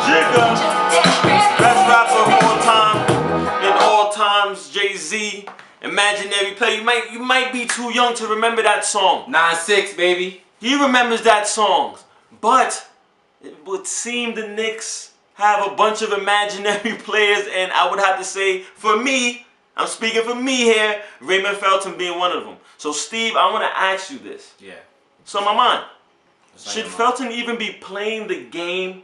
Jigga, best rapper of all time, in all times, Jay-Z. Imaginary Player. You might be too young to remember that song. 9-6, baby. He remembers that song, but it would seem the Knicks have a bunch of imaginary players, and I would have to say, for me, I'm speaking for me here, Raymond Felton being one of them. So, Steve, I want to ask you this. Yeah. So, my mind, should Felton even be playing the game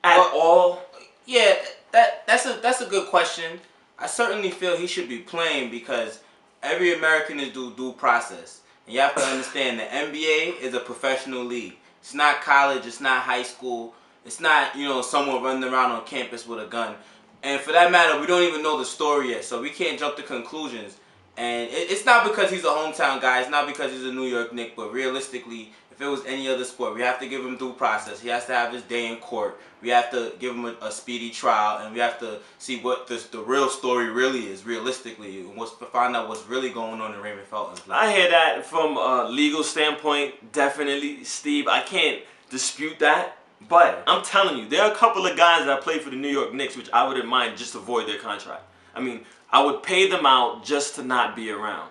at all? Yeah, that's a good question. I certainly feel he should be playing because every American is due process. And you have to understand the NBA is a professional league. It's not college, it's not high school, it's not, someone running around on campus with a gun. And for that matter, we don't even know the story yet, so we can't jump to conclusions. And it's not because he's a hometown guy, it's not because he's a New York Knick, but realistically, if it was any other sport, we have to give him due process. He has to have his day in court. We have to give him a speedy trial, and we have to see what the real story really is, realistically, and find out what's really going on in Raymond Felton's life. I hear that from a legal standpoint, definitely, Steve. I can't dispute that. But I'm telling you, there are a couple of guys that play for the New York Knicks, which I wouldn't mind just avoid their contract. I mean, I would pay them out just to not be around.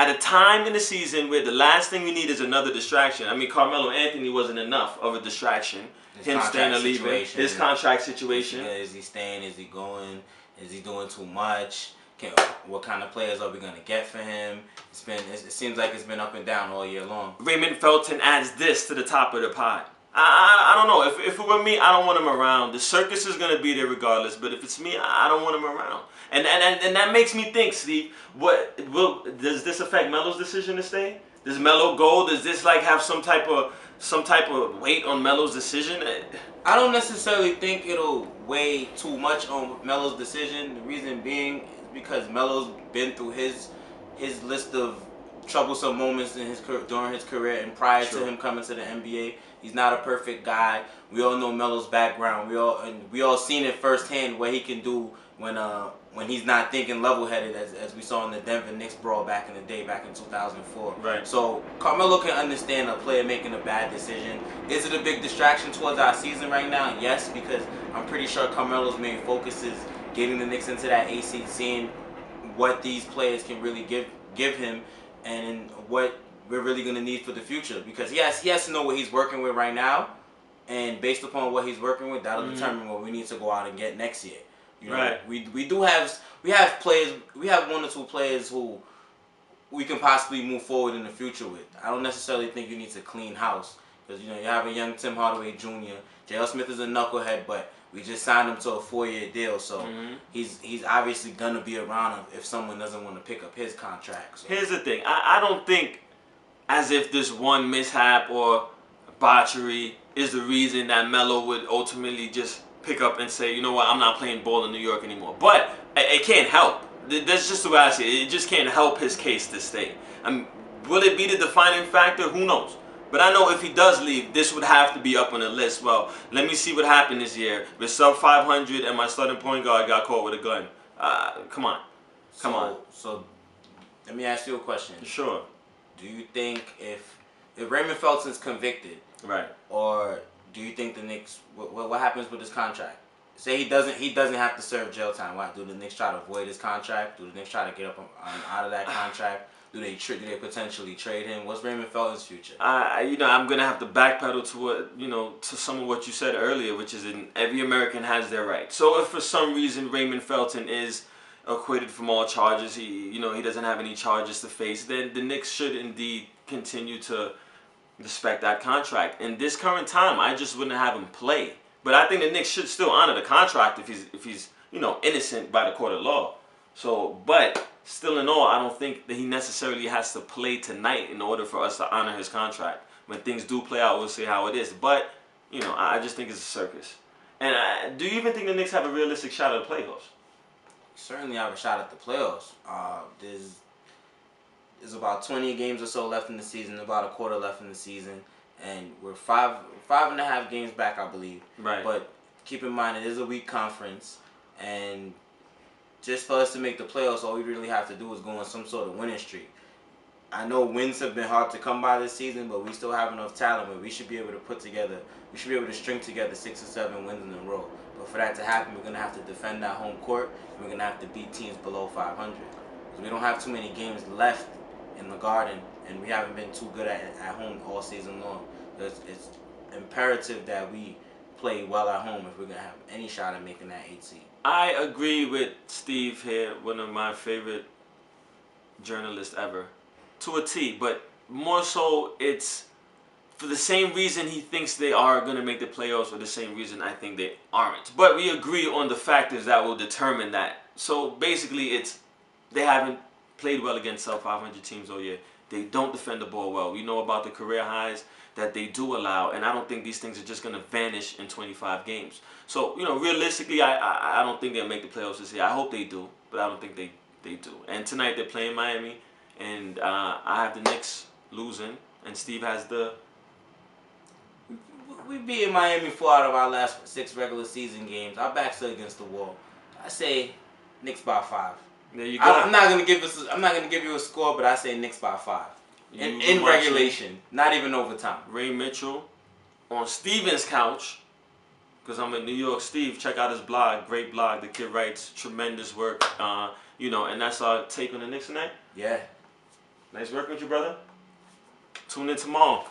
At a time in the season where the last thing we need is another distraction. I mean, Carmelo Anthony wasn't enough of a distraction. Him staying or leaving. His contract situation. Is he staying? Is he going? Is he doing too much? What kind of players are we going to get for him? It seems like it's been up and down all year long. Raymond Felton adds this to the top of the pot. I don't know. If it were me, I don't want him around. The circus is going to be there regardless. But if it's me, I don't want him around. And that makes me think, Steve, does this affect Melo's decision to stay? Does Melo go? Does this have some type of weight on Melo's decision? I don't necessarily think it'll weigh too much on Melo's decision. The reason being is because Melo's been through his list of troublesome moments during his career and prior to him coming to the NBA. He's not a perfect guy. We all know Melo's background. We all seen it firsthand what he can do when he's not thinking level-headed, as we saw in the Denver Knicks brawl back in the day, back in 2004. Right. So Carmelo can understand a player making a bad decision. Is it a big distraction towards our season right now? Yes, because I'm pretty sure Carmelo's main focus is getting the Knicks into that AC, seeing what these players can really give him, and what we're really going to need for the future. Because he has to know what he's working with right now, and based upon what he's working with, that'll determine what we need to go out and get next year. Right. We have players. We have one or two players who we can possibly move forward in the future with. I don't necessarily think you need to clean house because you have a young Tim Hardaway Jr. J.L. Smith is a knucklehead, but we just signed him to a 4-year deal, so he's obviously gonna be around if someone doesn't want to pick up his contract. So. Here's the thing: I don't think as if this one mishap or botchery is the reason that Melo would ultimately just pick up and say, you know what, I'm not playing ball in New York anymore. But it can't help. That's just the way I see it. It just can't help his case to stay. I mean, will it be the defining factor? Who knows? But I know if he does leave, this would have to be up on the list. Well, let me see what happened this year. We're sub 500 and my starting point guard got caught with a gun. Come on. So let me ask you a question. Sure. Do you think if Raymond Felton's convicted, right, or do you think the Knicks, what happens with his contract? Say he doesn't have to serve jail time. Why do the Knicks try to avoid his contract? Do the Knicks try to get up out of that contract? Do they potentially trade him? What's Raymond Felton's future? I'm gonna have to backpedal to some of what you said earlier, which is every American has their right. So if for some reason Raymond Felton is acquitted from all charges, he doesn't have any charges to face, then the Knicks should indeed continue to respect that contract. In this current time, I just wouldn't have him play. But I think the Knicks should still honor the contract if he's innocent by the court of law. So, but still in all, I don't think that he necessarily has to play tonight in order for us to honor his contract. When things do play out, we'll see how it is. But, I just think it's a circus. And do you even think the Knicks have a realistic shot at the playoffs? Certainly have a shot at the playoffs. There's about 20 games or so left in the season, about a quarter left in the season. And we're five and a half games back, I believe. Right. But keep in mind, it is a weak conference. And just for us to make the playoffs, all we really have to do is go on some sort of winning streak. I know wins have been hard to come by this season, but we still have enough talent where we should be able to string together 6 or 7 wins in a row. But for that to happen, we're gonna have to defend our home court, and we're gonna have to beat teams below 500. Because we don't have too many games left in the Garden, and we haven't been too good at home all season long. It's imperative that we play well at home if we're gonna have any shot at making that 8 seed. I agree with Steve here, one of my favorite journalists ever, to a T. But more so, it's for the same reason he thinks they are going to make the playoffs, or the same reason I think they aren't. But we agree on the factors that will determine that. So basically, they haven't played well against sub 500 teams all year. They don't defend the ball well. We know about the career highs that they do allow, and I don't think these things are just going to vanish in 25 games. So, realistically, I don't think they'll make the playoffs this year. I hope they do, but I don't think they do. And tonight they're playing Miami, and I have the Knicks losing, and Steve has the... We beat Miami 4 out of our last 6 regular season games. Our backs are against the wall. I say Knicks by 5. There you go. I'm not gonna give you a score, but I say Knicks by 5 in regulation, not even overtime. Ray Mitchel on Steven's couch, because I'm in New York. Steve, check out his blog, great blog. The kid writes tremendous work. And that's our take on the Knicks tonight. Yeah. Nice working with you, brother. Tune in tomorrow.